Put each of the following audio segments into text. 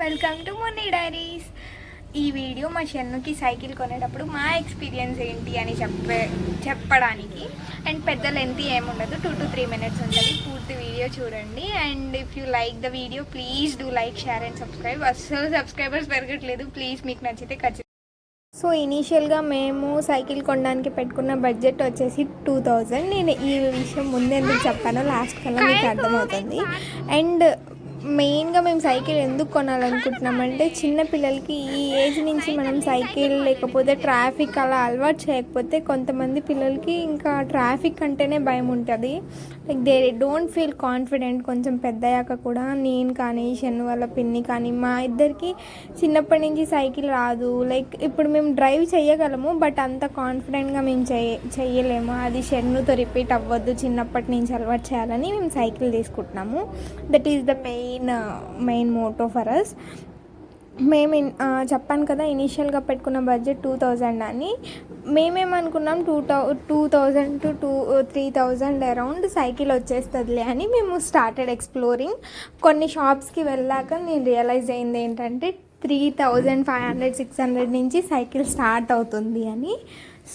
Welcome to Munni diaries. ఈ video మా షన్నుకి cycle కొనేటప్పుడు మా ఎక్స్పీరియన్స్ ఏంటి అని చెప్పడానికి అండ్ పెద్ద లెంత్ ఏముండదు, 2 to 3 minutes ఉంటుంది. పూర్తి వీడియో చూడండి. And if you like the video please do like, share and subscribe. అస్సలు సబ్స్క్రైబర్స్ పెరగట్లేదు, ప్లీజ్ మీకు నచ్చితే ఖచ్చితంగా. సో ఇనీషియల్గా మేము సైకిల్ కొనడానికి పెట్టుకున్న బడ్జెట్ వచ్చేసి 2000. నేను ఈ విషయం ముందు ఎందుకు చెప్పానో లాస్ట్ కల్లా మీకు అర్థమవుతుంది. అండ్ మెయిన్గా మేము సైకిల్ ఎందుకు కొనాలనుకుంటున్నామంటే చిన్నపిల్లలకి ఈ ఏజ్ నుంచి మనం సైకిల్ లేకపోతే ట్రాఫిక్ అలా అలవాటు చేయకపోతే కొంతమంది పిల్లలకి ఇంకా ట్రాఫిక్ అంటేనే భయం ఉంటుంది. Like they don't feel confident. కొంచెం పెద్దయ్యాక కూడా నేను కానీ షన్ను వాళ్ళ పిన్ని కానీ మా ఇద్దరికి చిన్నప్పటి నుంచి సైకిల్ రాదు. లైక్ ఇప్పుడు మేము డ్రైవ్ చేయగలము, బట్ అంత కాన్ఫిడెంట్గా మేము చెయ్యలేము. అది షన్నుతో రిపీట్ అవ్వద్దు, చిన్నప్పటి నుంచి అలవాటు చేయాలని మేము సైకిల్ తీసుకుంటున్నాము. That is the main motto for us. మేము చెప్పాను కదా ఇనీషియల్గా పెట్టుకున్న బడ్జెట్ 2000 అని. మేమేమనుకున్నాం 2000 to 3000 అరౌండ్ సైకిల్ వచ్చేస్తుందిలే అని మేము స్టార్టెడ్ ఎక్స్ప్లోరింగ్. కొన్ని షాప్స్కి వెళ్ళాక నేను రియలైజ్ అయింది ఏంటంటే 3500 600 నుంచి సైకిల్ స్టార్ట్ అవుతుంది అని.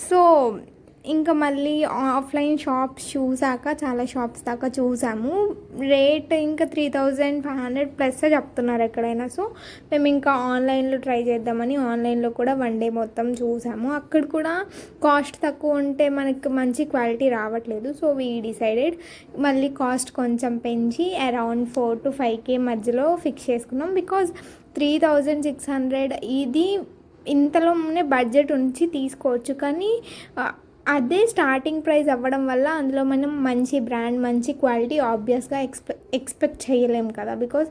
సో ఇంకా మళ్ళీ ఆఫ్లైన్ షాప్స్ చూసాక చాలా షాప్స్ దాకా చూసాము. రేట్ ఇంకా 3500 ప్లస్ చెప్తున్నారు ఎక్కడైనా. సో మేము ఇంకా ఆన్లైన్లో ట్రై చేద్దామని ఆన్లైన్లో కూడా 1 day మొత్తం చూసాము. అక్కడ కూడా కాస్ట్ తక్కువ ఉంటే మనకి మంచి క్వాలిటీ రావట్లేదు. సో వీ డిసైడెడ్ మళ్ళీ కాస్ట్ కొంచెం పెంచి అరౌండ్ 4 to 5K మధ్యలో ఫిక్స్ చేసుకున్నాం. బికాజ్ 3600 ఇది ఇంతలోనే బడ్జెట్ ఉంచి తీసుకోవచ్చు, కానీ అదే స్టార్టింగ్ ప్రైస్ అవ్వడం వల్ల అందులో మనం మంచి బ్రాండ్ మంచి క్వాలిటీ ఆబ్వియస్గా ఎక్స్పెక్ట్ చేయలేము కదా. బికాజ్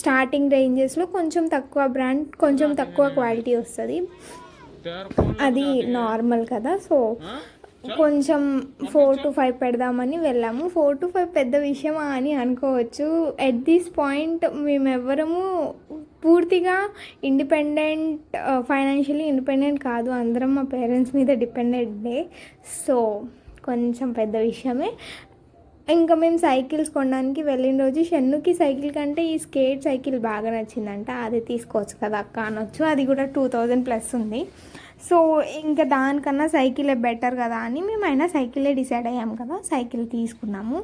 స్టార్టింగ్ రేంజెస్లో కొంచెం తక్కువ బ్రాండ్ కొంచెం తక్కువ క్వాలిటీ వస్తుంది, అది నార్మల్ కదా. సో కొంచెం 4 to 5 పెడదామని వెళ్ళాము. 4 to 5 పెద్ద విషయమా అని అనుకోవచ్చు. ఎట్ దిస్ పాయింట్ మేమెవ్వరము పూర్తిగా ఇండిపెండెంట్, ఫైనాన్షియలీ ఇండిపెండెంట్ కాదు, అందరం మా పేరెంట్స్ మీద డిపెండెంటే. సో కొంచెం పెద్ద విషయమే. ఇంకా మేము సైకిల్స్ కొనడానికి వెళ్ళిన రోజు షన్నుకి సైకిల్ కంటే ఈ స్కేట్ సైకిల్ బాగా నచ్చిందంట. అది తీసుకోవచ్చు కదా అక్క అనొచ్చు. అది కూడా 2000 ప్లస్ ఉంది. సో ఇంకా దానికన్నా సైకిలే బెటర్ కదా అని మేము అయినా సైకిలే డిసైడ్ అయ్యాము కదా, సైకిల్ తీసుకున్నాము.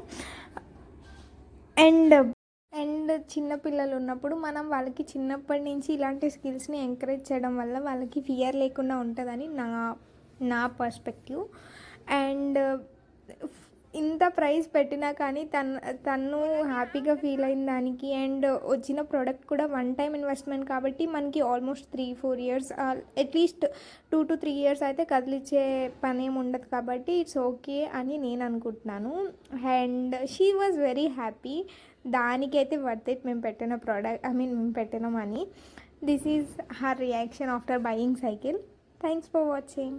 అండ్ చిన్నపిల్లలు ఉన్నప్పుడు మనం వాళ్ళకి చిన్నప్పటి నుంచి ఇలాంటి స్కిల్స్ని ఎంకరేజ్ చేయడం వల్ల వాళ్ళకి ఫియర్ లేకుండా ఉంటుందని నా పర్స్పెక్టివ్. అండ్ ఇంత ప్రైస్ పెట్టినా కానీ తను హ్యాపీగా ఫీల్ అయిన దానికి అండ్ వచ్చిన ప్రోడక్ట్ కూడా 1 time ఇన్వెస్ట్మెంట్ కాబట్టి మనకి almost 3-4 years at least 2 to 3 years అయితే కదిలిచ్చే పని ఏమి ఉండదు కాబట్టి ఇట్స్ ఓకే అని నేను అనుకుంటున్నాను. And she was very happy. దానికైతే వర్త్ ఇట్ మేము పెట్టిన ప్రోడక్ట్, మేము పెట్టిన money. This is her reaction after buying cycle. Thanks for watching.